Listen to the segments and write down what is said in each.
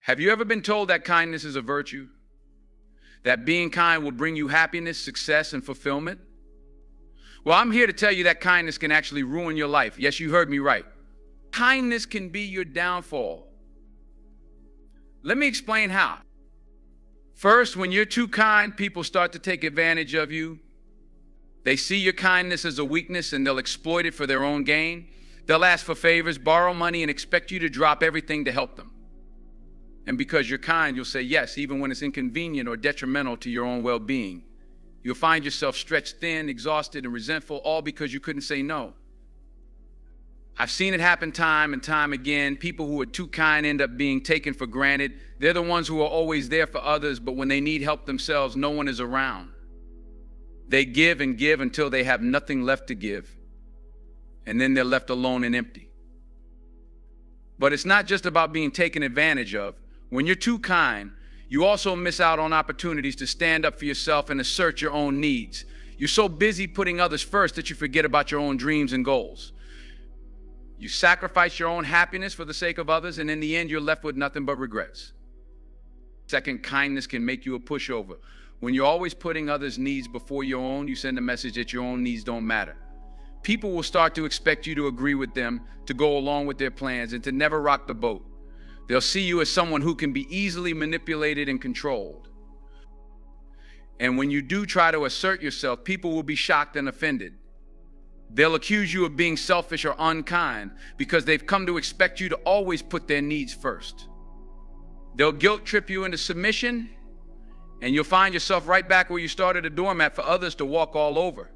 Have you ever been told that kindness is a virtue? That being kind will bring you happiness, success, and fulfillment? Well, I'm here to tell you that kindness can actually ruin your life. Yes, you heard me right. Kindness can be your downfall. Let me explain how. First, when you're too kind, people start to take advantage of you. They see your kindness as a weakness and they'll exploit it for their own gain. They'll ask for favors, borrow money, and expect you to drop everything to help them. And because you're kind, you'll say yes, even when it's inconvenient or detrimental to your own well-being. You'll find yourself stretched thin, exhausted, and resentful, all because you couldn't say no. I've seen it happen time and time again. People who are too kind end up being taken for granted. They're the ones who are always there for others, but when they need help themselves, no one is around. They give and give until they have nothing left to give. And then they're left alone and empty. But it's not just about being taken advantage of. When you're too kind, you also miss out on opportunities to stand up for yourself and assert your own needs. You're so busy putting others first that you forget about your own dreams and goals. You sacrifice your own happiness for the sake of others, and in the end, you're left with nothing but regrets. Second, kindness can make you a pushover. When you're always putting others' needs before your own, you send a message that your own needs don't matter. People will start to expect you to agree with them, to go along with their plans, and to never rock the boat. They'll see you as someone who can be easily manipulated and controlled. And when you do try to assert yourself, people will be shocked and offended. They'll accuse you of being selfish or unkind because they've come to expect you to always put their needs first. They'll guilt trip you into submission, and you'll find yourself right back where you started, a doormat for others to walk all over.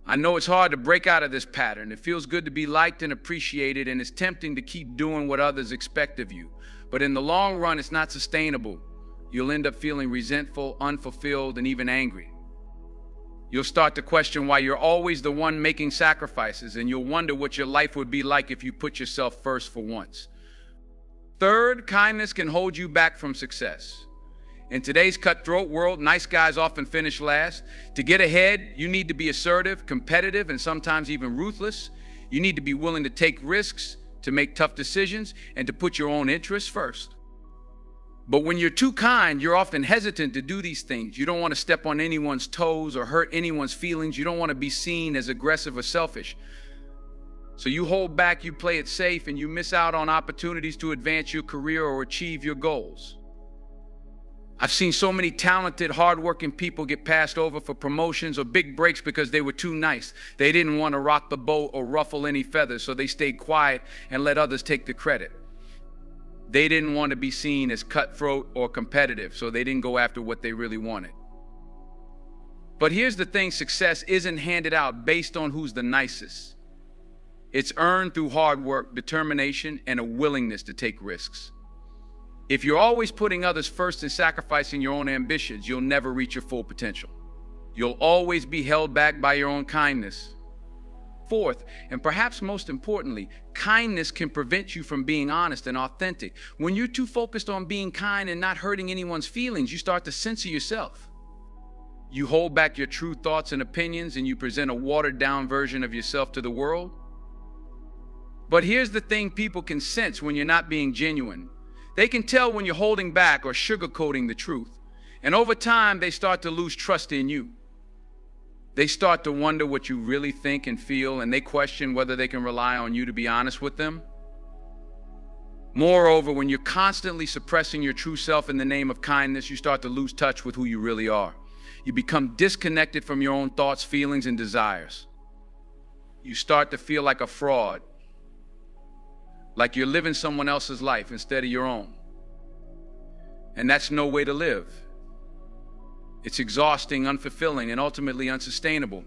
I know it's hard to break out of this pattern. It feels good to be liked and appreciated, and it's tempting to keep doing what others expect of you. But in the long run, it's not sustainable. You'll end up feeling resentful, unfulfilled, and even angry. You'll start to question why you're always the one making sacrifices, and you'll wonder what your life would be like if you put yourself first for once. Third, kindness can hold you back from success. In today's cutthroat world, nice guys often finish last. To get ahead, you need to be assertive, competitive, and sometimes even ruthless. You need to be willing to take risks, to make tough decisions, and to put your own interests first. But when you're too kind, you're often hesitant to do these things. You don't want to step on anyone's toes or hurt anyone's feelings. You don't want to be seen as aggressive or selfish. So you hold back, you play it safe, and you miss out on opportunities to advance your career or achieve your goals. I've seen so many talented, hardworking people get passed over for promotions or big breaks because they were too nice. They didn't want to rock the boat or ruffle any feathers, so they stayed quiet and let others take the credit. They didn't want to be seen as cutthroat or competitive, so they didn't go after what they really wanted. But here's the thing, success isn't handed out based on who's the nicest. It's earned through hard work, determination, and a willingness to take risks. If you're always putting others first and sacrificing your own ambitions, you'll never reach your full potential. You'll always be held back by your own kindness. Fourth, and perhaps most importantly, kindness can prevent you from being honest and authentic. When you're too focused on being kind and not hurting anyone's feelings, you start to censor yourself. You hold back your true thoughts and opinions, and you present a watered-down version of yourself to the world. But here's the thing people can sense when you're not being genuine. They can tell when you're holding back or sugarcoating the truth. And over time, they start to lose trust in you. They start to wonder what you really think and feel, and they question whether they can rely on you to be honest with them. Moreover, when you're constantly suppressing your true self in the name of kindness, you start to lose touch with who you really are. You become disconnected from your own thoughts, feelings, and desires. You start to feel like a fraud, like you're living someone else's life instead of your own. And that's no way to live. It's exhausting, unfulfilling, and ultimately unsustainable.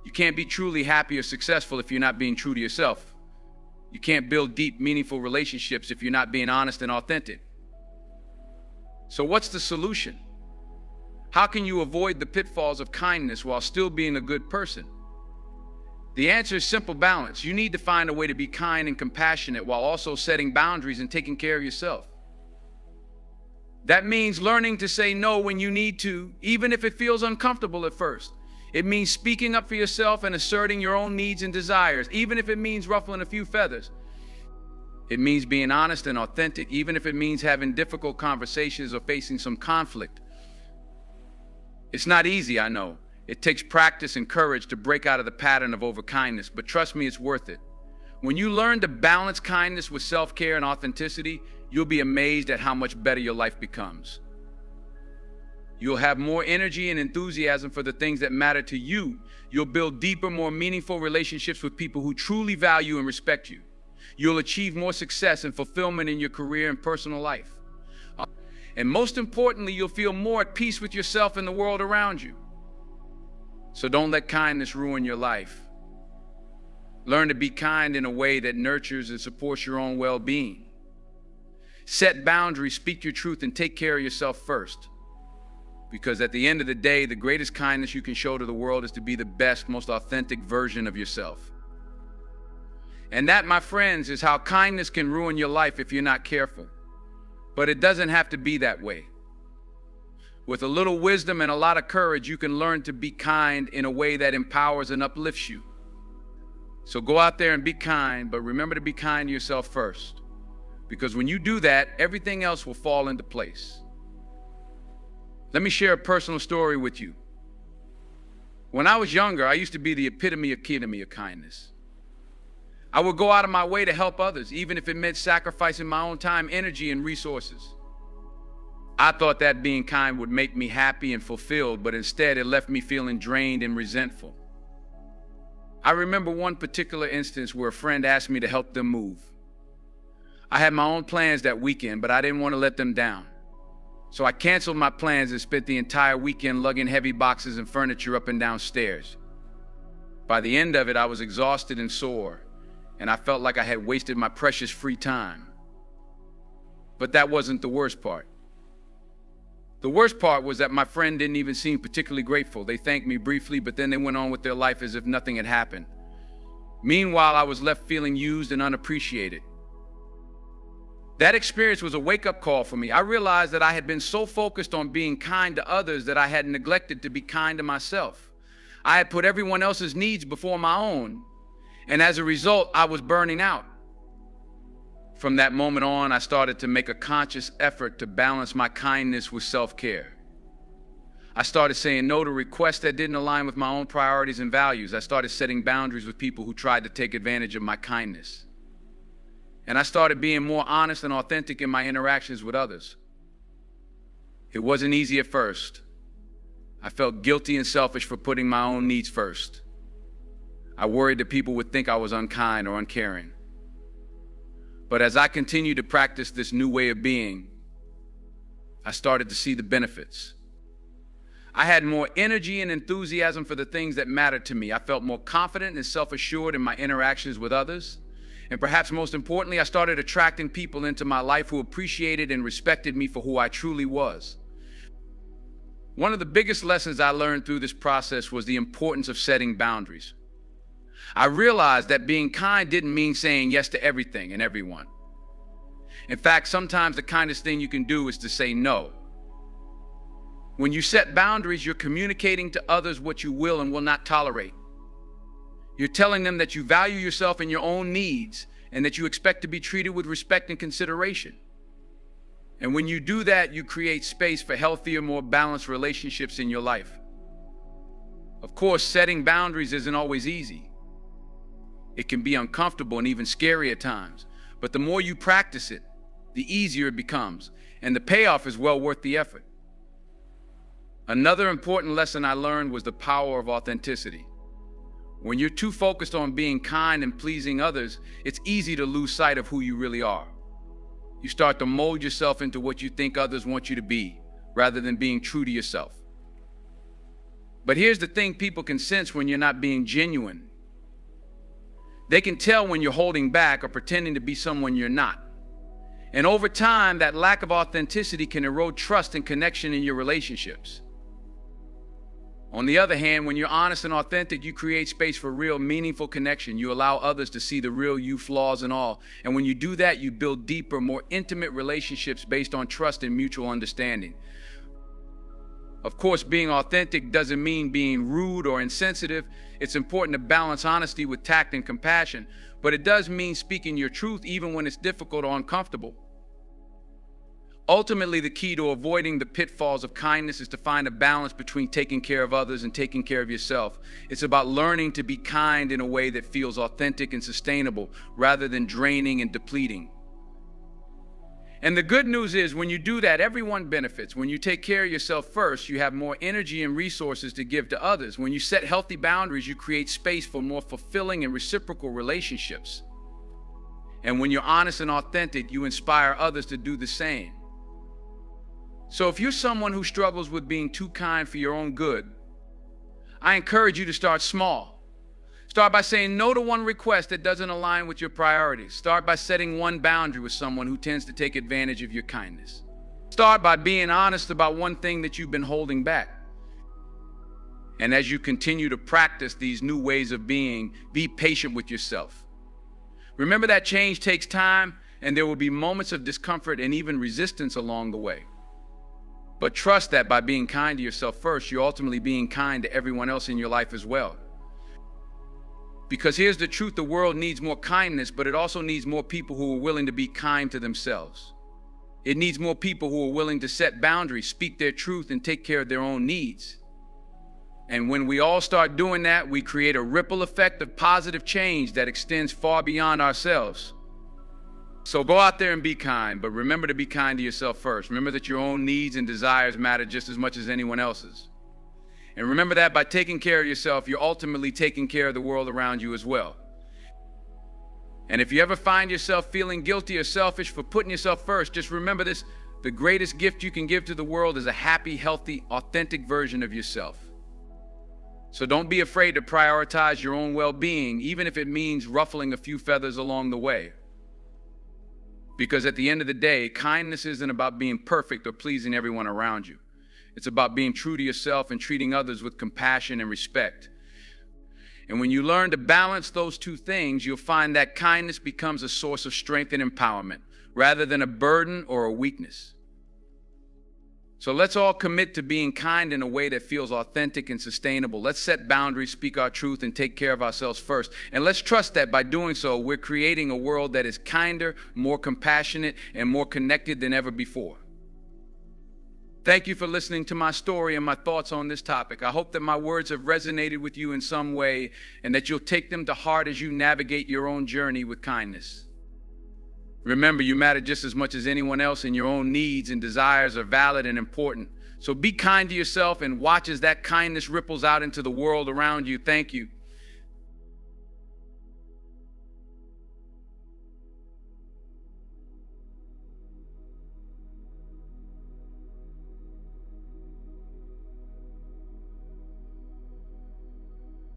You can't be truly happy or successful if you're not being true to yourself. You can't build deep, meaningful relationships if you're not being honest and authentic. So what's the solution? How can you avoid the pitfalls of kindness while still being a good person? The answer is simple balance. You need to find a way to be kind and compassionate while also setting boundaries and taking care of yourself. That means learning to say no when you need to, even if it feels uncomfortable at first. It means speaking up for yourself and asserting your own needs and desires, even if it means ruffling a few feathers. It means being honest and authentic, even if it means having difficult conversations or facing some conflict. It's not easy, I know. It takes practice and courage to break out of the pattern of overkindness, but trust me, it's worth it. When you learn to balance kindness with self-care and authenticity, you'll be amazed at how much better your life becomes. You'll have more energy and enthusiasm for the things that matter to you. You'll build deeper, more meaningful relationships with people who truly value and respect you. You'll achieve more success and fulfillment in your career and personal life. And most importantly, you'll feel more at peace with yourself and the world around you. So don't let kindness ruin your life. Learn to be kind in a way that nurtures and supports your own well-being. Set boundaries, speak your truth, and take care of yourself first. Because at the end of the day, the greatest kindness you can show to the world is to be the best, most authentic version of yourself. And that, my friends, is how kindness can ruin your life if you're not careful. But it doesn't have to be that way. With a little wisdom and a lot of courage, you can learn to be kind in a way that empowers and uplifts you. So go out there and be kind, but remember to be kind to yourself first. Because when you do that, everything else will fall into place. Let me share a personal story with you. When I was younger, I used to be the epitome of kindness. I would go out of my way to help others, even if it meant sacrificing my own time, energy, and resources. I thought that being kind would make me happy and fulfilled, but instead it left me feeling drained and resentful. I remember one particular instance where a friend asked me to help them move. I had my own plans that weekend, but I didn't want to let them down. So I canceled my plans and spent the entire weekend lugging heavy boxes and furniture up and down stairs. By the end of it, I was exhausted and sore, and I felt like I had wasted my precious free time. But that wasn't the worst part. The worst part was that my friend didn't even seem particularly grateful. They thanked me briefly, but then they went on with their life as if nothing had happened. Meanwhile, I was left feeling used and unappreciated. That experience was a wake-up call for me. I realized that I had been so focused on being kind to others that I had neglected to be kind to myself. I had put everyone else's needs before my own, and as a result, I was burning out. From that moment on, I started to make a conscious effort to balance my kindness with self-care. I started saying no to requests that didn't align with my own priorities and values. I started setting boundaries with people who tried to take advantage of my kindness. And I started being more honest and authentic in my interactions with others. It wasn't easy at first. I felt guilty and selfish for putting my own needs first. I worried that people would think I was unkind or uncaring. But as I continued to practice this new way of being, I started to see the benefits. I had more energy and enthusiasm for the things that mattered to me. I felt more confident and self-assured in my interactions with others. And perhaps most importantly, I started attracting people into my life who appreciated and respected me for who I truly was. One of the biggest lessons I learned through this process was the importance of setting boundaries. I realized that being kind didn't mean saying yes to everything and everyone. In fact, sometimes the kindest thing you can do is to say no. When you set boundaries, you're communicating to others what you will and will not tolerate. You're telling them that you value yourself and your own needs and that you expect to be treated with respect and consideration. And when you do that, you create space for healthier, more balanced relationships in your life. Of course, setting boundaries isn't always easy. It can be uncomfortable and even scary at times, but the more you practice it, the easier it becomes, and the payoff is well worth the effort. Another important lesson I learned was the power of authenticity. When you're too focused on being kind and pleasing others, it's easy to lose sight of who you really are. You start to mold yourself into what you think others want you to be, rather than being true to yourself. But here's the thing people can sense when you're not being genuine. They can tell when you're holding back or pretending to be someone you're not. And over time, that lack of authenticity can erode trust and connection in your relationships. On the other hand, when you're honest and authentic, you create space for real, meaningful connection. You allow others to see the real you, flaws and all. And when you do that, you build deeper, more intimate relationships based on trust and mutual understanding. Of course, being authentic doesn't mean being rude or insensitive. It's important to balance honesty with tact and compassion, but it does mean speaking your truth even when it's difficult or uncomfortable. Ultimately, the key to avoiding the pitfalls of kindness is to find a balance between taking care of others and taking care of yourself. It's about learning to be kind in a way that feels authentic and sustainable, rather than draining and depleting. And the good news is, when you do that, everyone benefits. When you take care of yourself first, you have more energy and resources to give to others. When you set healthy boundaries, you create space for more fulfilling and reciprocal relationships. And when you're honest and authentic, you inspire others to do the same. So if you're someone who struggles with being too kind for your own good, I encourage you to start small. Start by saying no to one request that doesn't align with your priorities. Start by setting one boundary with someone who tends to take advantage of your kindness. Start by being honest about one thing that you've been holding back. And as you continue to practice these new ways of being, be patient with yourself. Remember that change takes time, and there will be moments of discomfort and even resistance along the way. But trust that by being kind to yourself first, you're ultimately being kind to everyone else in your life as well. Because here's the truth: the world needs more kindness, but it also needs more people who are willing to be kind to themselves. It needs more people who are willing to set boundaries, speak their truth, and take care of their own needs. And when we all start doing that, we create a ripple effect of positive change that extends far beyond ourselves. So go out there and be kind, but remember to be kind to yourself first. Remember that your own needs and desires matter just as much as anyone else's. And remember that by taking care of yourself, you're ultimately taking care of the world around you as well. And if you ever find yourself feeling guilty or selfish for putting yourself first, just remember this: the greatest gift you can give to the world is a happy, healthy, authentic version of yourself. So don't be afraid to prioritize your own well-being, even if it means ruffling a few feathers along the way. Because at the end of the day, kindness isn't about being perfect or pleasing everyone around you. It's about being true to yourself and treating others with compassion and respect. And when you learn to balance those two things, you'll find that kindness becomes a source of strength and empowerment, rather than a burden or a weakness. So let's all commit to being kind in a way that feels authentic and sustainable. Let's set boundaries, speak our truth, and take care of ourselves first. And let's trust that by doing so, we're creating a world that is kinder, more compassionate, and more connected than ever before. Thank you for listening to my story and my thoughts on this topic. I hope that my words have resonated with you in some way, and that you'll take them to heart as you navigate your own journey with kindness. Remember, you matter just as much as anyone else, and your own needs and desires are valid and important. So be kind to yourself and watch as that kindness ripples out into the world around you. Thank you.